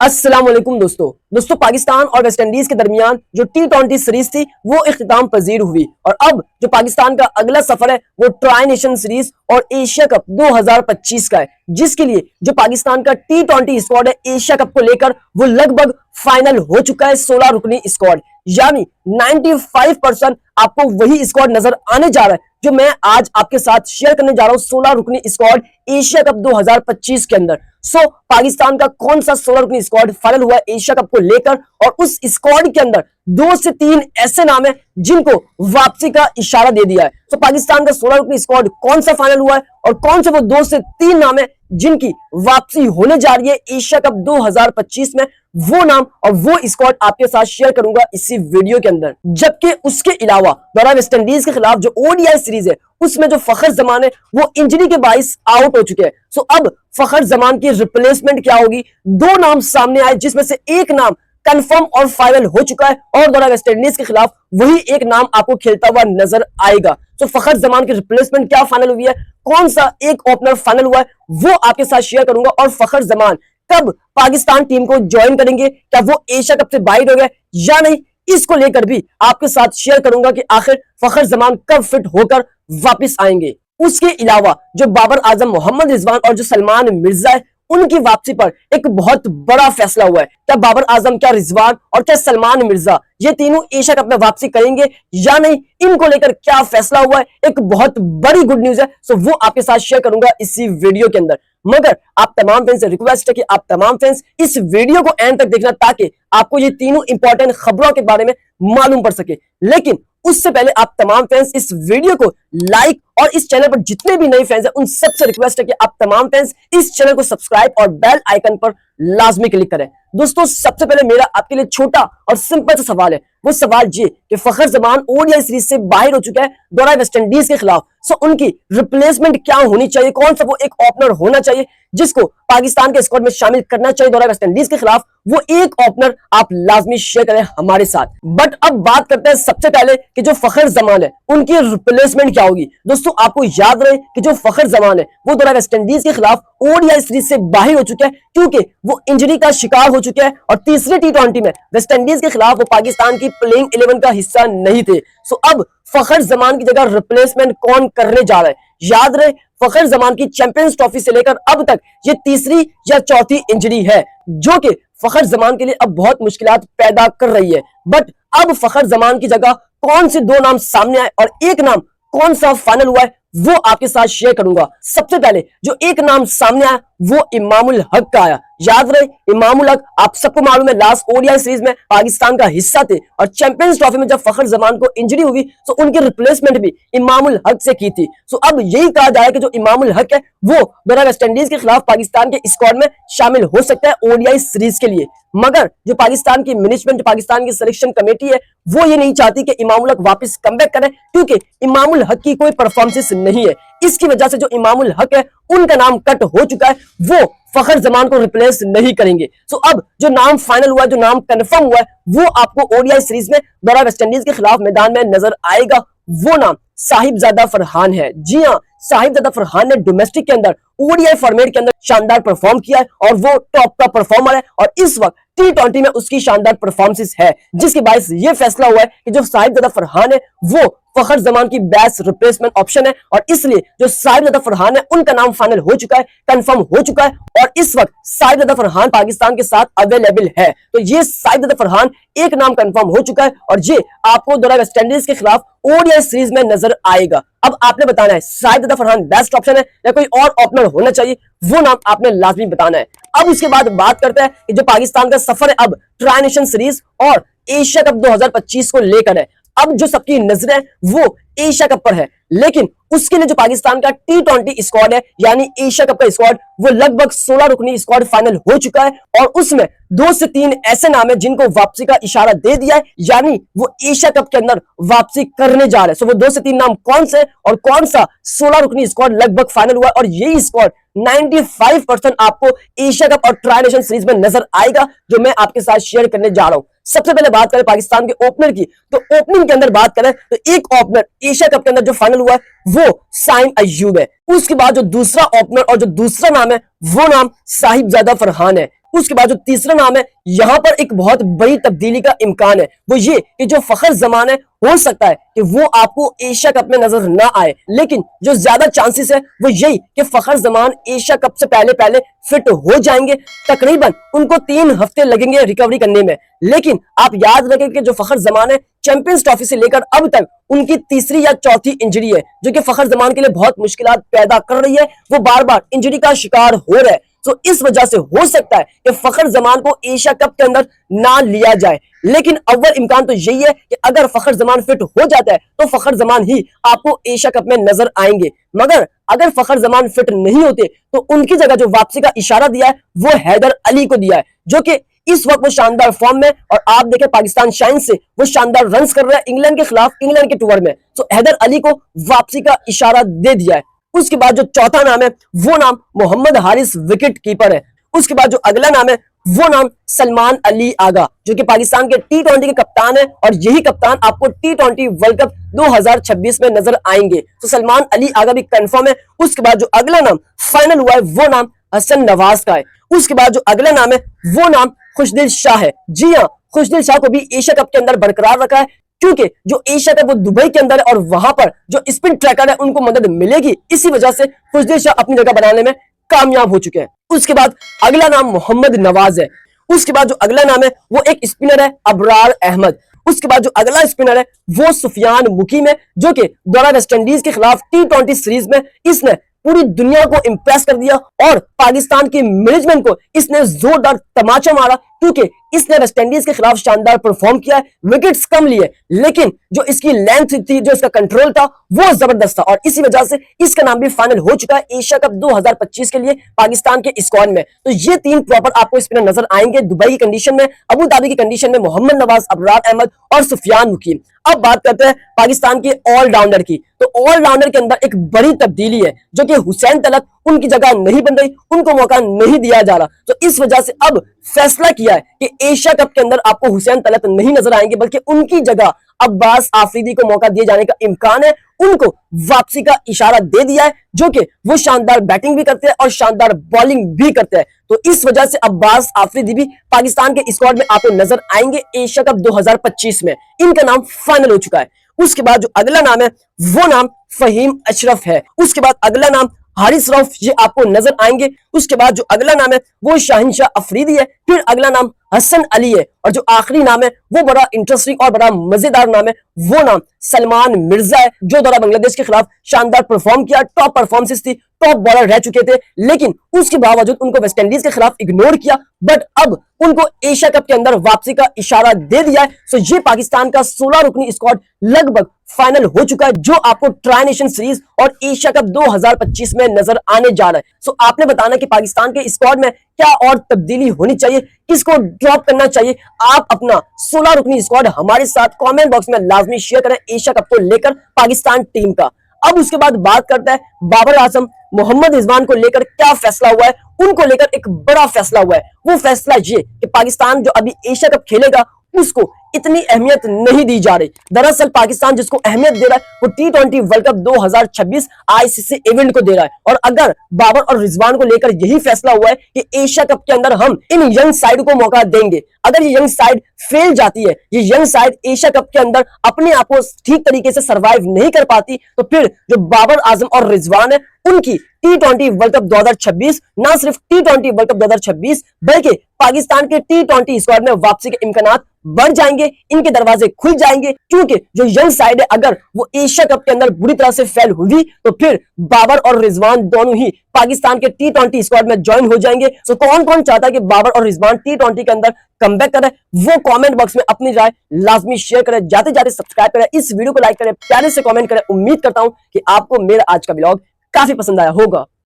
अस्सलाम वालेकुम दोस्तों पाकिस्तान और वेस्ट इंडीज के दरमियान जो T20 सीरीज थी वो इख्तिताम पजीर हुई और अब जो पाकिस्तान का अगला सफर है वो ट्राई नेशन सीरीज और एशिया कप 2025 का है, जिसके लिए जो पाकिस्तान का T20 स्क्वाड है एशिया कप को लेकर वो लगभग फाइनल हो चुका है। 16 रुकनी स्क्वाड यानी 95% आपको वही स्क्वाड नजर आने जा रहा है जो मैं आज आपके साथ शेयर करने जा रहा हूं। 16 रुकनी स्क्वाड एशिया कप 2025 के अंदर। पाकिस्तान का कौन सा 16 रुकनी स्क्वाड फाइनल हुआ है एशिया कप को लेकर और उस स्क्वाड के अंदर 2 से 3 ऐसे नाम है जिनको वापसी का इशारा दे दिया है। पाकिस्तान का 16 रुकनी स्क्वाड कौन सा फाइनल हुआ है और कौन से वो 2 से 3 नाम है जिनकी वापसी होने जा रही है एशिया कप 2025 में, वो नाम और वो स्क्वाड आपके साथ शेयर करूंगा इसी वीडियो के अंदर। जबकि उसके अलावा दौरा वेस्ट इंडीज के खिलाफ जो ओडीआई सीरीज है उसमें जो फखर जमान है वो इंजरी के बाइस आउट हो चुके हैं। अब फखर जमान की रिप्लेसमेंट क्या होगी? 2 नाम सामने आए जिसमें से एक नाम कंफर्म और फाइनल हो चुका है और दौरा वेस्ट इंडीज के खिलाफ वही एक नाम आपको खेलता हुआ नजर आएगा। फखर जमान की रिप्लेसमेंट क्या फाइनल हुई है, कौन सा एक ओपनर फाइनल हुआ है वो आपके साथ शेयर करूंगा और फखर जमान कब पाकिस्तान टीम को ज्वाइन करेंगे, क्या वो एशिया कप से बाहर हो गए या नहीं, इसको लेकर भी आपके साथ शेयर करूंगा कि आखिर फखर जमान कब फिट होकर वापस आएंगे। उसके अलावा जो बाबर आजम, मोहम्मद रिजवान और जो सलमान मिर्जा है उनकी वापसी पर एक बहुत बड़ा फैसला हुआ है। क्या बाबर आजम, क्या रिजवान और क्या सलमान मिर्जा ये तीनों एशिया कप में वापसी करेंगे या नहीं, इनको लेकर क्या फैसला हुआ है, एक बहुत बड़ी गुड न्यूज है। वो आपके साथ शेयर करूंगा इसी वीडियो के अंदर। मगर आप तमाम फैंस से रिक्वेस्ट है कि आप तमाम फैंस इस वीडियो को एंड तक देखना ताकि आपको ये तीनों इंपॉर्टेंट खबरों के बारे में मालूम पड़ सके। लेकिन उससे पहले आप तमाम फैंस इस वीडियो को लाइक और इस चैनल पर जितने भी नए फैंस हैं उन सबसे रिक्वेस्ट है कि आप तमाम फैंस इस चैनल को सब्सक्राइब और बेल आइकन पर लाजमी क्लिक करें। दोस्तों सबसे पहले मेरा आपके लिए छोटा और सिंपल सा सवाल है, वो सवाल ये कि फखर जमान ओडीआई सीरीज से बाहर हो चुका है दौरा वेस्ट इंडीज के खिलाफ। उनकी रिप्लेसमेंट क्या होनी चाहिए, कौन सा वो एक ओपनर होना चाहिए जिसको पाकिस्तान के स्क्वाड में शामिल करना चाहिए दौरा वेस्ट इंडीज के खिलाफ, वो एक ओपनर आप लाजमी शेयर करें हमारे साथ। बट अब बात करते हैं सबसे पहले कि जो फखर जमान है उनकी रिप्लेसमेंट क्या होगी। दोस्तों आपको याद रहे कि जो फखर जमान है वो दौरा वेस्ट इंडीज के खिलाफ ओडीआई सीरीज से बाहर हो चुके हैं क्योंकि वो इंजरी का शिकार हो चुके हैं और तीसरे T20 में वेस्ट इंडीज के खिलाफ वो पाकिस्तान की प्लेइंग 11 का हिस्सा नहीं थे। अब फखर जमान की जगह रिप्लेसमेंट कौन करने जा रहा है? याद रहे फखर जमान की चैंपियंस ट्रॉफी से लेकर अब तक ये तीसरी या चौथी इंजरी है जो कि फखर जमान के लिए अब बहुत मुश्किलात पैदा कर रही है। बट अब फखर जमान की जगह कौन से 2 नाम सामने आए और एक नाम कौन सा फाइनल हुआ है वो आपके साथ शेयर करूंगा। सबसे पहले जो एक नाम सामने आया वो इमामुल हक का आया। याद रहे इमामुल हक आप सबको मालूम है लास्ट ओडीआई सीरीज में पाकिस्तान का हिस्सा थे और चैंपियंस ट्रॉफी में जब फखर जमान को इंजरी हुई तो उनकी रिप्लेसमेंट भी इमामुल हक से की थी। अब यही कहा जाए कि जो इमामुल हक है वो दौरा वेस्ट इंडीज के खिलाफ पाकिस्तान के स्क्वाड में शामिल हो सकता है ओडीआई सीरीज के लिए। मगर जो पाकिस्तान की मैनेजमेंट, पाकिस्तान की सिलेक्शन कमेटी है वो ये नहीं चाहती कि इमामुल हक वापस कमबैक करे क्योंकि इमामुल हक की कोई परफॉर्मेंस नहीं है। इसकी वजह से जो इमामुल हक है उनका नाम कट हो चुका है, वो फखर जमान को रिप्लेस नहीं करेंगे। अब जो नाम फाइनल हुआ है, जो नाम कंफर्म हुआ है वो आपको ओडीआई सीरीज में दौरा वेस्ट इंडीज के खिलाफ मैदान में नजर आएगा। वो नाम साहिबजादा फरहान है। जी हाँ, साहिबजादा फरहान ने डोमेस्टिक के अंदर ओडीआई फॉर्मेट के अंदर शानदार परफॉर्म किया है और वो टॉप का परफॉर्मर है और इस वक्त T20 में उसकी शानदार परफॉर्मेंस है, जिसके बायस ये फैसला हुआ है कि जो साहिबजादा फरहान है वो फखर जमान की बेस्ट रिप्लेसमेंट ऑप्शन है और इसलिए जो साहिबजादा फरहान है उनका नाम फाइनल हो चुका है, कंफर्म हो चुका है और इस वक्त साहिबजादा फरहान पाकिस्तान के साथ अवेलेबल है। तो ये साहिबजादा फरहान एक नाम कंफर्म हो चुका है और ये आपको दौरा वेस्ट इंडीज के खिलाफ ओडीआई सीरीज में नजर आएगा। अब आपने बताना है साहिबजादा फरहान बेस्ट ऑप्शन है या कोई और ओपनर होना चाहिए, वो नाम आपने लाजमी बताना है। अब उसके बाद बात करते हैं कि जो पाकिस्तान का सफर है अब ट्राई नेशन सीरीज और एशिया कप 2025 को लेकर है। अब जो सबकी नजरें वो एशिया कप पर है, लेकिन उसके लिए जो पाकिस्तान का T20 स्क्वाड है यानी एशिया कप का स्क्वाड वो लगभग 16 रुकनी स्क्वाड फाइनल हो चुका है और उसमें 2 से 3 ऐसे नाम है जिनको वापसी का इशारा दे दिया है यानी वो एशिया कप के अंदर वापसी करने जा रहे हैं। वो 2 से 3 नाम कौन से और कौन सा 16 रुकनी स्क्वाड लगभग फाइनल हुआ और यही स्क्वाड 95% आपको एशिया कप और ट्राई नेशन सीरीज में नजर आएगा जो मैं आपके साथ शेयर करने जा रहा हूं। सबसे पहले बात करें पाकिस्तान के ओपनर की, तो ओपनिंग के अंदर बात करें तो एक ओपनर एशिया कप के अंदर जो फाइनल हुआ है वो साइम अय्यूब है। उसके बाद जो दूसरा ओपनर और जो दूसरा नाम है वो नाम साहिबजादा फरहान है। उसके बाद जो तीसरा नाम है, यहां पर एक बहुत बड़ी तब्दीली का इम्कान है, वो ये कि जो फखर जमान है हो सकता है कि वो आपको एशिया कप में नजर ना आए, लेकिन जो ज्यादा चांसेस है वो यही कि फखर जमान एशिया कप से पहले पहले फिट हो जाएंगे। तकरीबन उनको 3 हफ्ते लगेंगे रिकवरी करने में, लेकिन आप याद रखें कि जो फखर जमान है चैंपियंस ट्रॉफी से लेकर अब तक उनकी तीसरी या चौथी इंजरी है, जो कि फखर जमान के लिए बहुत मुश्किलात पैदा कर रही है। वो बार बार इंजरी का शिकार हो रहा है, तो इस वजह से हो सकता है कि फखर जमान को एशिया कप के अंदर ना लिया जाए। लेकिन अव्वल इम्कान तो यही है कि अगर फखर जमान फिट हो जाता है तो फखर जमान ही आपको एशिया कप में नजर आएंगे। मगर अगर फखर जमान फिट नहीं होते तो उनकी जगह जो वापसी का इशारा दिया है वो हैदर अली को दिया है, जो कि इस वक्त वो शानदार फॉर्म में, और आप देखें पाकिस्तान शाइन से वो शानदार रन्स कर रहा है इंग्लैंड के खिलाफ इंग्लैंड के टूर में। तो हैदर अली को वापसी का इशारा दे दिया है। उसके बाद जो चौथा नाम है वो नाम मोहम्मद हारिस विकेट कीपर है। उसके बाद जो अगला नाम है वो नाम सलमान अली आगा, जो कि पाकिस्तान के T20 के कप्तान है, और यही कप्तान आपको T20 वर्ल्ड कप 2026 में नजर आएंगे। तो सलमान अली आगा भी कंफर्म है। उसके बाद जो अगला नाम फाइनल हुआ है वो नाम हसन नवाज का है। उसके बाद जो अगला नाम है वो नाम खुशदिल शाह है। जी हाँ, खुशदिल शाह को भी एशिया कप के अंदर बरकरार रखा है, क्योंकि जो एशिया कप वो दुबई के अंदर है और वहां पर जो स्पिन ट्रैकर है उनको मदद मिलेगी। इसी वजह से खुशदिल शाह अपनी जगह बनाने में कामयाब हो चुके हैं। उसके बाद अगला नाम मोहम्मद नवाज है। उसके बाद जो अगला नाम है वो एक स्पिनर है अबरार अहमद। उसके बाद जो अगला स्पिनर है वो सुफियान मुकीम है, जो कि दौरा वेस्टइंडीज के खिलाफ T20 सीरीज में इसने पूरी दुनिया को इंप्रेस कर दिया और पाकिस्तान की मैनेजमेंट को इसने जोरदार तमाचा मारा, क्योंकि इसने वेस्टइंडीज के खिलाफ शानदार परफॉर्म किया है। विकेट्स कम लिए, लेकिन जो इसकी लेंथ थी, जो इसका कंट्रोल था वो जबरदस्त था, और इसी वजह से इसका नाम भी फाइनल हो चुका है एशिया कप 2025 के लिए पाकिस्तान के स्क्वाड में। तो ये 3 प्रॉपर आपको स्पिनर नजर आएंगे दुबई की कंडीशन में, अबू धाबी की कंडीशन में मोहम्मद नवाज, अबरार अहमद और सुफियान मुकीम। अब बात करते हैं पाकिस्तान के ऑलराउंडर की। तो ऑलराउंडर के अंदर एक बड़ी तब्दीली है, जो कि हुसैन तलत उनकी जगह नहीं बन रही, उनको मौका नहीं दिया जा रहा। तो इस वजह से अब फैसला किया है कि एशिया कप के अंदर आपको हुसैन तलत नहीं नजर आएंगे, बल्कि उनकी जगह अब्बास आफरीदी को मौका दिए जाने का इम्कान है। उनको वापसी का इशारा दे दिया है, जो कि वो शानदार बैटिंग भी करते हैं और शानदार बॉलिंग भी करते हैं। तो इस वजह से अब्बास आफरीदी भी पाकिस्तान के स्क्वाड में आपको नजर आएंगे एशिया कप 2025 में। इनका नाम फाइनल हो चुका है। उसके बाद जो अगला नाम है वो नाम फहीम अशरफ है। उसके बाद अगला नाम हारिस रऊफ, ये आपको नजर आएंगे। उसके बाद जो अगला नाम है वो शाहिनशाह अफरीदी है। फिर अगला नाम हसन अली है, और जो आखिरी नाम है वो बड़ा इंटरेस्टिंग और बड़ा मजेदार नाम है, वो नाम सलमान मिर्जा है, जो दौरा बांग्लादेश के खिलाफ शानदार परफॉर्म किया। टॉप परफॉर्मेंस थी, टॉप बॉलर रह चुके थे, लेकिन उसके बावजूद उनको वेस्टइंडीज के खिलाफ इग्नोर किया। बट अब उनको एशिया कप के अंदर वापसी का इशारा दे दिया है। सो ये पाकिस्तान का 16 रुकनी स्क्वाड लगभग फाइनल हो चुका है, जो आपको ट्राई नेशन सीरीज और एशिया कप 2025 में नजर आने जा रहा है। सो आपने बताना कि पाकिस्तान के स्क्वाड में क्या और तब्दीली होनी चाहिए, किसको ड्रॉप करना चाहिए। आप अपना 16 रुकनी स्क्वाड हमारे साथ कमेंट बॉक्स में लाजमी शेयर करें एशिया कप को लेकर पाकिस्तान टीम का। अब उसके बाद बात करते हैं बाबर आजम, मोहम्मद रिजवान को लेकर क्या फैसला हुआ है। उनको लेकर एक बड़ा फैसला हुआ है। वो फैसला ये कि पाकिस्तान जो अभी एशिया कप खेलेगा उसको इतनी अहमियत नहीं दी जा रही। दरअसल पाकिस्तान जिसको अहमियत दे रहा है वो T20 world cup 2026 ICC event को दे रहा है। और अगर बाबर और रिजवान को लेकर यही फैसला हुआ है कि एशिया कप के अंदर हम इन यंग साइड को मौका देंगे, अगर ये यंग साइड फेल जाती है, ये यंग साइड एशिया कप के अंदर अपने आप को ठीक तरीके से सर्वाइव नहीं कर पाती, तो फिर जो बाबर आजम और रिजवान है उनकी T20 वर्ल्ड कप 2026, ना सिर्फ T20 वर्ल्ड कप 2026 बल्कि पाकिस्तान के T20 स्क्वाड में वापसी के इम्कानात बढ़ जाएंगे, इनके दरवाजे खुल जाएंगे। क्योंकि जो यंग साइड है अगर वो एशिया कप के अंदर बुरी तरह से फेल हुई तो फिर बाबर और रिजवान दोनों ही पाकिस्तान के T20 स्क्वाड में ज्वाइन हो जाएंगे। सो कौन कौन चाहता है कि बाबर और रिजवान T20 के अंदर कमबैक करे, वो कमेंट बॉक्स में अपनी राय लाजमी शेयर करें। जाते जाते सब्सक्राइब करें, इस वीडियो को लाइक करें, प्यारे से कमेंट करें। उम्मीद करता हूं कि आपको मेरा आज का व्लॉग काफी पसंद आया होगा।